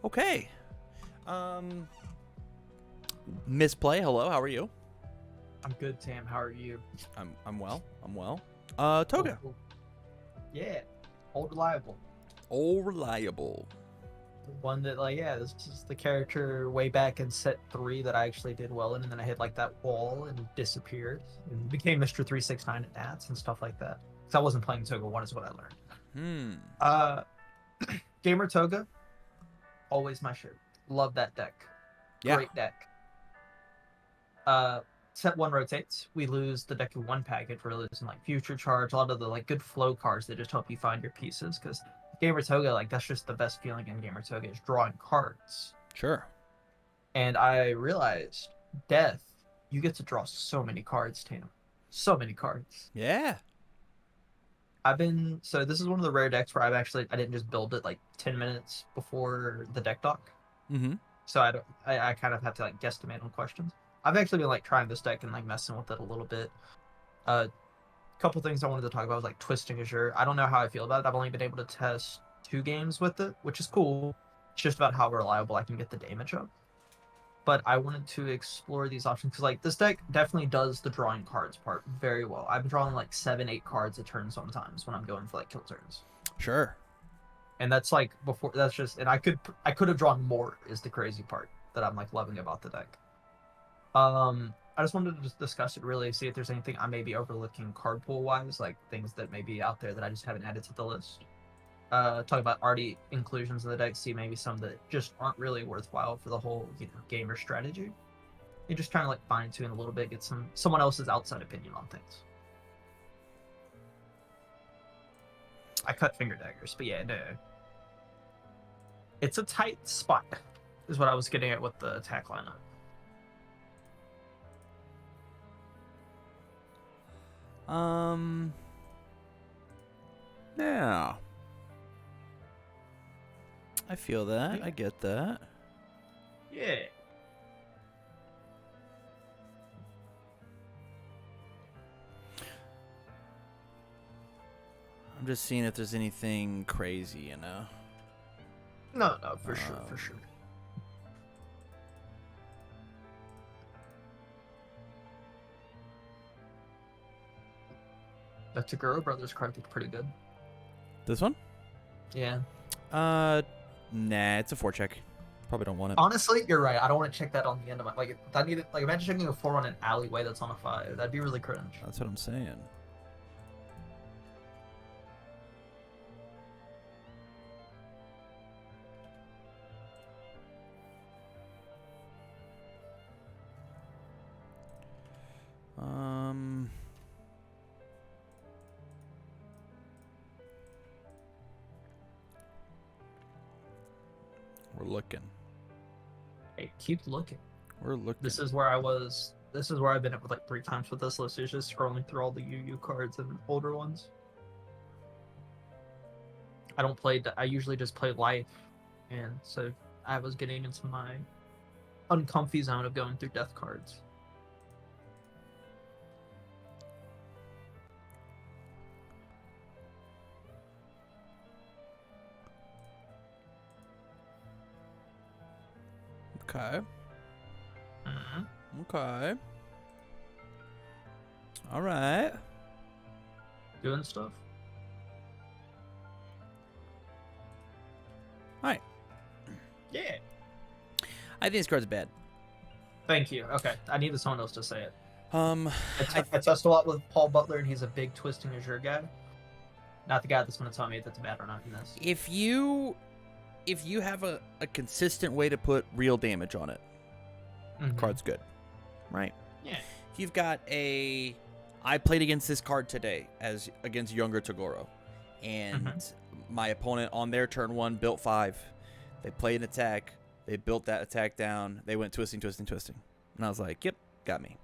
Okay. Misplay, hello, how are you? I'm good, Tam. How are you? I'm well. Toga. Cool. Yeah, old reliable. All reliable. One that, this is the character way back in set 3 that I actually did well in, and then I hit, that wall and disappeared, and became Mr. 369 at Nats and stuff like that. Because I wasn't playing Toga 1 is what I learned. Uh, Gamer Toga, always my shirt. Love that deck. Yeah. Great deck. Set 1 rotates. We lose the deck of 1 package. We're losing Future Charge, a lot of the good flow cards that just help you find your pieces. Because Gamer Toga, that's just the best feeling in Gamer Toga is drawing cards. Sure. And I realized, Death, you get to draw so many cards, Tam. So many cards. Yeah. So this is one of the rare decks where I didn't just build it 10 minutes before the deck dock. Mm-hmm. So I kind of have to guesstimate on questions. I've actually been trying this deck and messing with it a little bit. Couple things I wanted to talk about was Twisting Azure. I don't know how I feel about it. I've only been able to test 2 games with it, which is cool. It's just about how reliable I can get the damage up. But I wanted to explore these options because this deck definitely does the drawing cards part very well. I'm drawing 7-8 cards a turn sometimes when I'm going for kill turns. Sure. And that's before that's just and I could have drawn more is the crazy part that I'm loving about the deck. I just wanted to just discuss it really, see if there's anything I may be overlooking card pool wise, things that may be out there that I just haven't added to the list. Talk about already inclusions in the deck, see maybe some that just aren't really worthwhile for the whole gamer strategy. And just trying to fine tune a little bit, get someone else's outside opinion on things. I cut finger daggers, but yeah, no. It's a tight spot, is what I was getting at with the attack lineup. Yeah. I feel that. Yeah. I get that. Yeah. I'm just seeing if there's anything crazy, No, for sure. The Taguro Brothers card looked pretty good. This one? Yeah. Nah, it's a 4-check. Probably don't want it. Honestly, you're right. I don't want to check that on the end of my I need it. Imagine checking a 4 on an alleyway that's on a 5. That'd be really cringe. That's what I'm saying. We're looking. Hey, keep looking. We're looking. This is where I was. This is where I've been at with 3 times with this list. Is just scrolling through all the UU cards and older ones. I usually just play life, and so I was getting into my uncomfy zone of going through death cards. Okay. Mm-hmm. Okay. All right. Doing stuff. All right. Yeah. I think this card's bad. Thank you. Okay, I needed someone else to say it. I I test a lot with Paul Butler, and he's a big Twisting Azure guy. Not the guy that's going to tell me if that's bad or not in this. If you have a consistent way to put real damage on it, card's good, right? Yeah. If you've got I played against this card today as against younger Tagoro, and my opponent on their turn 1 built 5. They played an attack. They built that attack down. They went twisting. And I was like, yep, got me.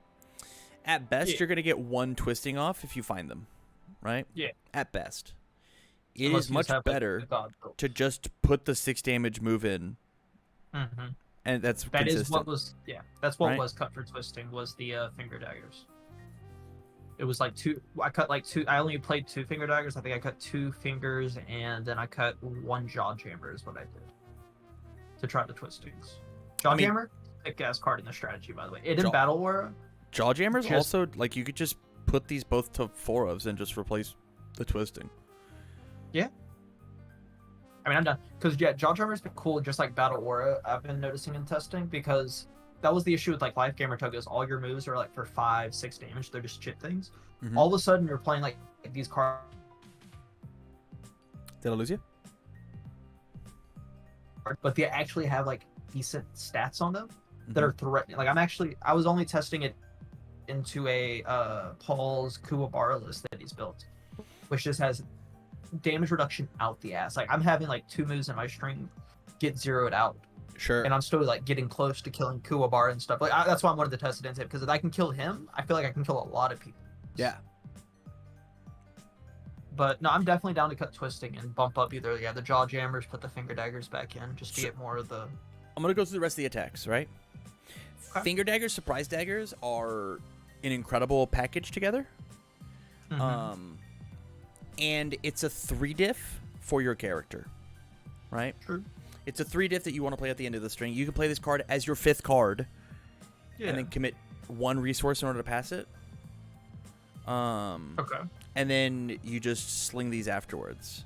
At best, you're going to get 1 twisting off if you find them, right? Yeah. At best. It Unless is you much just have, better to just put the 6 damage move in. And that's that consistent. is what was that's what right? was cut for twisting was the finger daggers. It was 2. I cut 2. I only played 2 finger daggers. I think I cut 2 fingers, and then I cut 1 jaw chamber is what I did to try to twist things. Jawjammer, thick ass card in the strategy, by the way. It in Battle War. Jawjammers also, like, you could just put these both to 4-ofs and just replace the twisting. Yeah. I mean, I'm done. Because, yeah, Jawjammer's been cool, just like Battle Aura, I've been noticing in testing, because that was the issue with, like, Life Gamer Togas. All your moves are, like, for 5-6 damage. They're just chip things. Mm-hmm. All of a sudden, you're playing, like these cards. Did I lose you? But they actually have, like, decent stats on them that are threatening. Like, I was only testing it into a Paul's Kuwabara list that he's built, which just has damage reduction out the ass. Like, I'm having, like, 2 moves in my string get zeroed out. Sure. And I'm still, like, getting close to killing Kuwabara and stuff. Like, that's why I wanted to test it into it, because if I can kill him, I feel like I can kill a lot of people. Yeah. But no, I'm definitely down to cut twisting and bump up either the jaw jammers, put the finger daggers back in, just to get more of the. I'm gonna go through the rest of the attacks, right? Okay. Finger daggers, surprise daggers are an incredible package together. And it's a 3-diff for your character, right? True. It's a 3-diff that you want to play at the end of the string. You can play this card as your 5th card, and then commit 1 resource in order to pass it. Okay. And then you just sling these afterwards.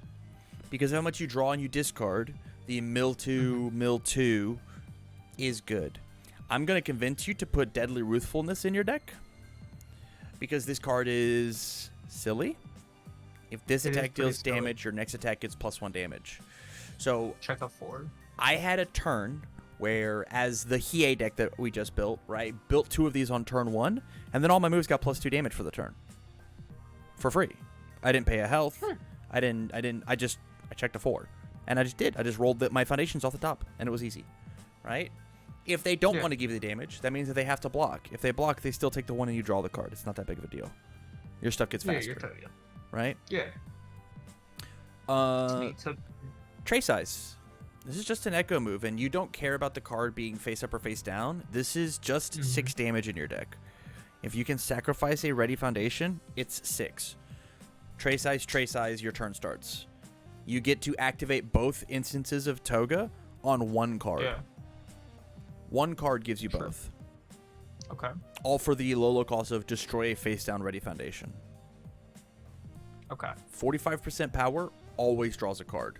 Because how much you draw and you discard, the mill 2 is good. I'm going to convince you to put Deadly Ruthfulness in your deck. Because this card is silly. If this attack deals damage, your next attack gets +1 damage. So check a 4. I had a turn where, as the Hiei deck that we just built, right, built 2 of these on turn 1, and then all my moves got +2 damage for the turn. For free. I didn't pay a health. I checked a 4. And I just did. I just rolled my foundations off the top, and it was easy. Right? If they don't want to give you the damage, that means that they have to block. If they block, they still take the 1 and you draw the card. It's not that big of a deal. Your stuff gets faster. Right? Yeah. Tray size. This is just an echo move, and you don't care about the card being face up or face down. This is just 6 damage in your deck. If you can sacrifice a ready foundation, it's 6. Tray size, your turn starts. You get to activate both instances of Toga on 1 card. Yeah. 1 card gives you both. Okay. All for the low cost of destroy a face down ready foundation. Okay. 45% power always draws a card.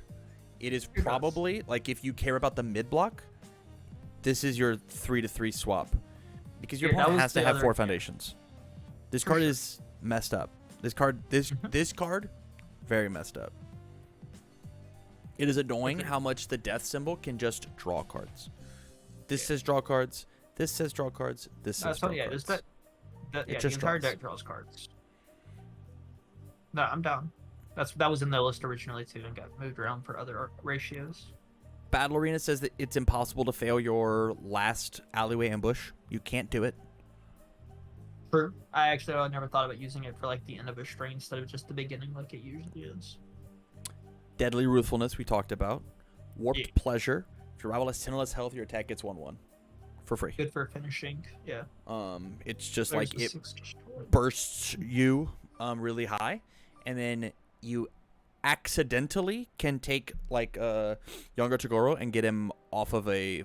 It is probably, like, if you care about the mid block, this is your 3-3 swap. Because your opponent has to have 4 foundations. This card is messed up. This card, very messed up. It is annoying how much the death symbol can just draw cards. This says draw cards. This says draw cards. This says draw cards. The entire deck draws cards. No, I'm down. That was in the list originally too, and got moved around for other ratios. Battle Arena says that it's impossible to fail your last alleyway ambush. You can't do it. True. I never thought about using it for, like, the end of a string instead of just the beginning like it usually is. Deadly Ruthfulness we talked about. Warped Pleasure. If your rival has 10 or less health, your attack gets 1/1 for free. Good for finishing. Yeah. It's just like it bursts you really high, and then you accidentally can take, like, younger Toguro and get him off of a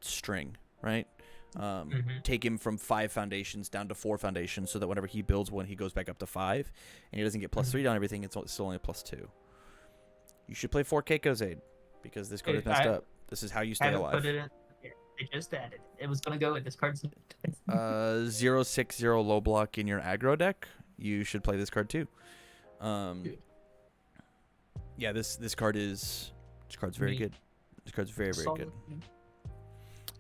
string, right? Take him from 5 foundations down to 4 foundations, so that whenever he builds one, he goes back up to 5, and he doesn't get +3 on everything. It's still only +2. You should play 4 Keiko's Aid, because this card is messed up. This is how you stay alive. I just added. It was gonna go with this card. 0/6/0 low block in your aggro deck. You should play this card too. Yeah, this card's very good. This card's very good.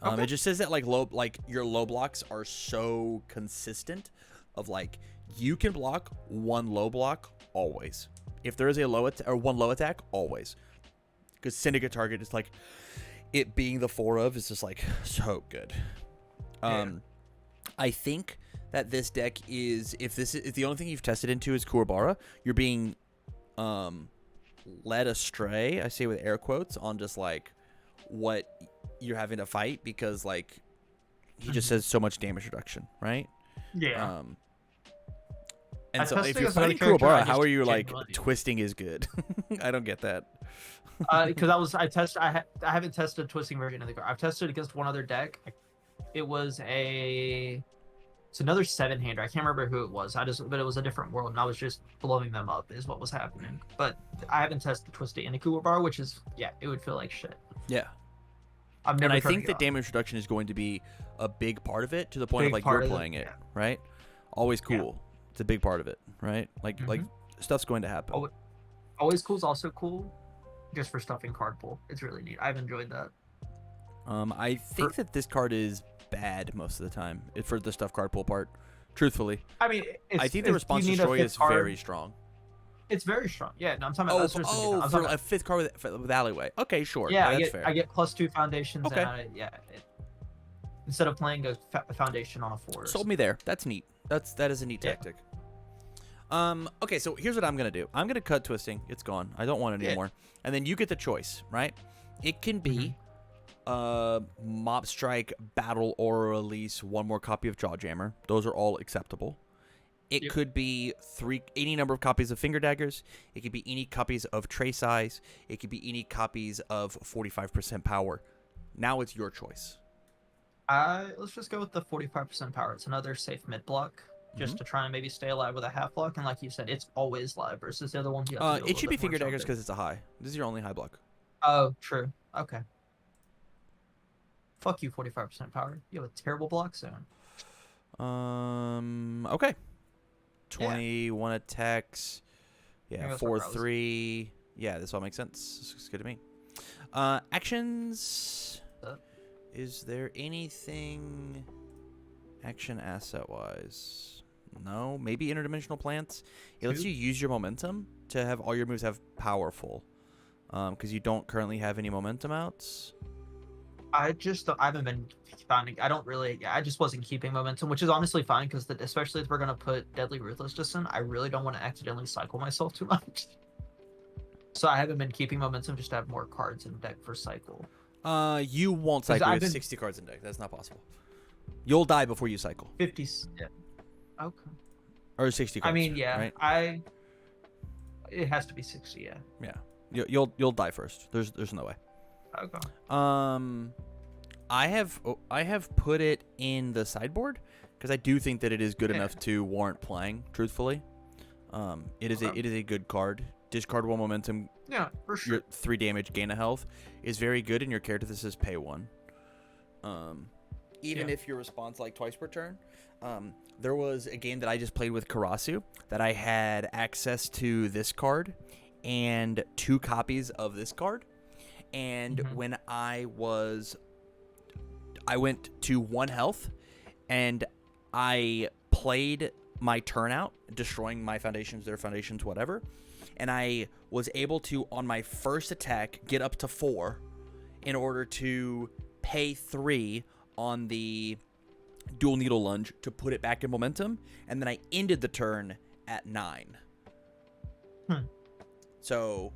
It just says that, like, your low blocks are so consistent, of, like, you can block 1 low block always. If there is a one low attack, always. Because Syndicate Target is, like, it being the 4 of is just, like, so good. I think that this deck is, if the only thing you've tested into is Kuwabara, you're being led astray, I say with air quotes, on just, like, what you're having to fight, because, like, he just says so much damage reduction, right? Yeah. And so if tested you're against another fighting character, I Kuwabara, just how are you like genuinely- twisting is good? I don't get that. Because I haven't tested a twisting version of the card. I've tested against one other deck. It was it's another 7-hander. I can't remember who it was. But it was a different world, and I was just blowing them up is what was happening. But I haven't tested twisting in a Kuwabara, which is it would feel like shit. Yeah. I've never. And I tried to think get that on. damage reduction is going to be a big part of it, to the point of Big like part you're of it, playing it, yeah. right? Always Yeah. cool. It's a big part of it, right? Like stuff's going to happen. Oh, Always cool is also cool, just for stuffing card pool. It's really neat. I've enjoyed that. I think that this card is bad most of the time for the stuff card pool part. Truthfully, I mean, I think the response destroy is very strong. It's very strong. Yeah, no, I'm talking about. For a 5th card with alleyway. Okay, sure. Yeah, that's fair. I get +2 foundations. Okay. And instead of playing a foundation on a 4. Sold me there. That's neat. That is a neat tactic. Okay, so here's what I'm gonna do. I'm gonna cut twisting. It's gone. I don't want it anymore. And then you get the choice, right? It can be Mob Strike, Battle, or Release, one more copy of Jawjammer. Those are all acceptable. It could be any number of copies of Finger Daggers. It could be any copies of Trace Eyes. It could be any copies of 45% power. Now it's your choice. Let's just go with the 45% power. It's another safe mid block, just to try and maybe stay alive with a half block. And like you said, it's always live versus the other ones. You have to do a It should little be bit more Finger Daggers jumping. because it's a high. This is your only high block. Oh, true. Okay. Fuck you, 45% power. You have a terrible block zone. Okay. 21 attacks. Yeah, 4-3. Yeah, this all makes sense. This looks good to me. Actions. Is there anything action asset wise? No. Maybe interdimensional plants. It lets you use your momentum to have all your moves have powerful. Because you don't currently have any momentum outs. I haven't been finding. I just wasn't keeping momentum, which is honestly fine because especially if we're gonna put Deadly Ruthlessness in, I really don't want to accidentally cycle myself too much. So I haven't been keeping momentum just to have more cards in deck for cycle. You won't cycle with 60 cards in deck. That's not possible. You'll die before you cycle. 50. Yeah. Okay. Or 60 cards. I mean, yeah. Right? It has to be 60. Yeah. Yeah. You'll die first. There's no way. Okay. I have put it in the sideboard because I do think that it is good enough to warrant playing. Truthfully, it is a good card. Discard 1 momentum. Yeah, for sure. Your 3 damage, gain a health is very good, and your character this is pay 1. Even if your response like twice per turn. There was a game that I just played with Karasu that I had access to this card and 2 copies of this card. And when I went to 1 health, and I played my turn out, destroying my foundations, their foundations, whatever. And I was able to, on my first attack, get up to 4 in order to pay 3 on the dual needle lunge to put it back in momentum. And then I ended the turn at 9. So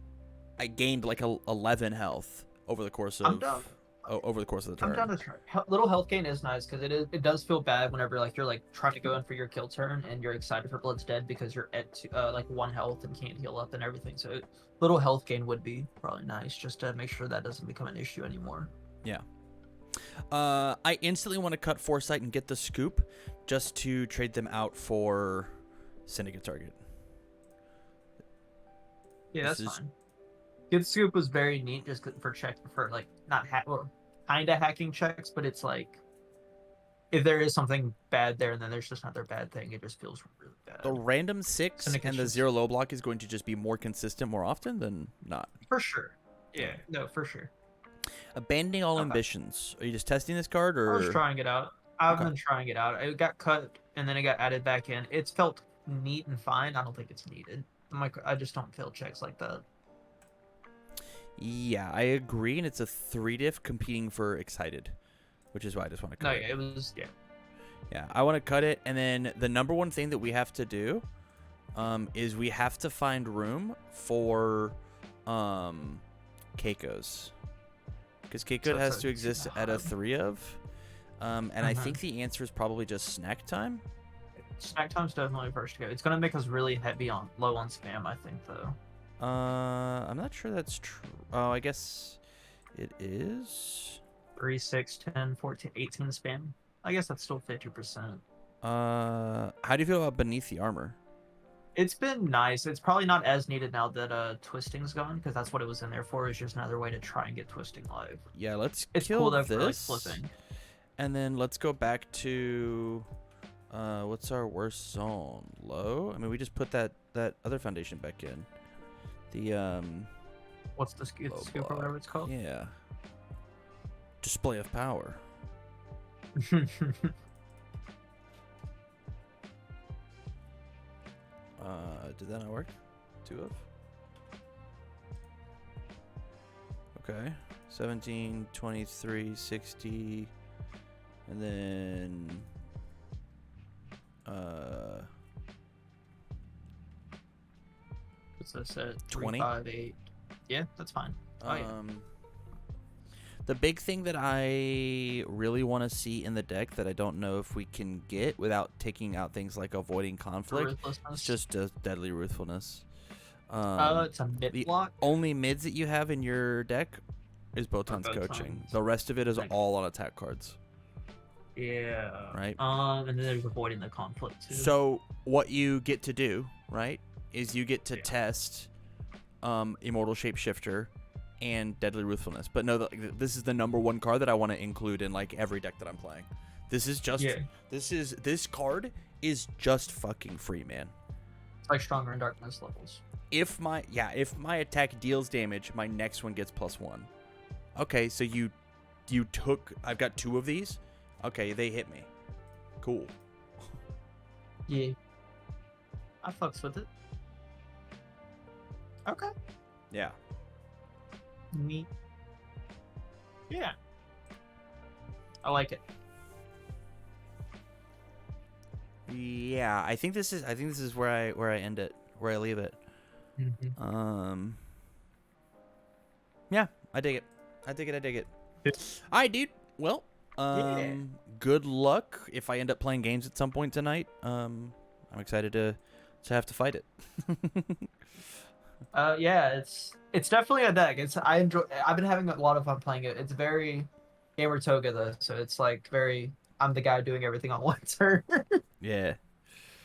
I gained like 11 health over the course of the turn. I'm down to try. Little health gain is nice because it does feel bad whenever you're trying to go in for your kill turn and you're excited for Blood's Dead because you're at 1 health and can't heal up and everything. So little health gain would be probably nice just to make sure that doesn't become an issue anymore. Yeah. I instantly want to cut Foresight and get the Scoop just to trade them out for Syndicate Target. Yeah, that's fine. Good Scoop was very neat just for not kind of hacking checks, but it's if there is something bad there and then there's just another bad thing, it just feels really bad. The random 6 and the 0 low block is going to just be more consistent more often than not. For sure. Yeah, no, for sure. Abandoning all ambitions. Are you just testing this card, or? I was trying it out. I've been trying it out. It got cut and then it got added back in. It's felt neat and fine. I don't think it's needed. I just don't feel checks like that. Yeah, I agree, and it's a 3-diff competing for Excited, which is why I just want to cut it. It was, Yeah, I want to cut it, and then the number one thing that we have to do is we have to find room for Keiko's. Because Keiko has to exist at a 3 of. And I think the answer is probably just Snack Time. Snack time's definitely first to go. It's gonna make us really heavy on low on spam, I think, though. I'm not sure that's true. Oh, I guess it is. 3, 6, 10, 14, 18 spam. I guess that's still 50%. How do you feel about Beneath the Armor? It's been nice. It's probably not as needed now that Twisting's gone, because that's what it was in there for. Is just another way to try and get Twisting live. Yeah, let's It's kill cool though this. for like flipping. And then let's go back to what's our worst zone? Low? I mean, we just put that other foundation back in. The What's the scoop or whatever it's called? Yeah. Display of power. Did that not work? 2 of? Okay. 17, 23, 60, and then What's this at? 20? 3, 5, 8. Yeah, that's fine. Oh, yeah. The big thing that I really want to see in the deck that I don't know if we can get without taking out things like avoiding conflict is just a Deadly Ruthlessness. It's a mid block. Only mids that you have in your deck is Botan's Botans. Coaching. The rest of it is all on attack cards. Yeah. Right. And then there's avoiding the conflict too. So what you get to do, right, is you get to test Immortal Shapeshifter and Deadly Ruthlessness. But no, this is the #1 card that I want to include in like every deck that I'm playing. This is just this card is just fucking free, man. It's like Stronger in Darkness levels. If my attack deals damage, my next one gets +1. Okay, so you took, I've got 2 of these. Okay, they hit me. Cool. Yeah. I fucks with it. Okay. Yeah. Neat. Yeah. I like it. Yeah, I think this is where I end it, where I leave it. Mm-hmm. Yeah, I dig it. I dig it. All right, dude. Well, good luck if I end up playing games at some point tonight. I'm excited to have to fight it. Yeah, it's definitely a deck. I've been having a lot of fun playing it. It's very Gamer Toga though, so it's like very I'm the guy doing everything on one turn. Yeah.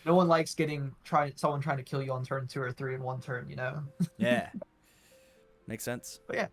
No one likes someone trying to kill you on turn 2 or 3 in one turn, you know? Yeah. Makes sense. But yeah,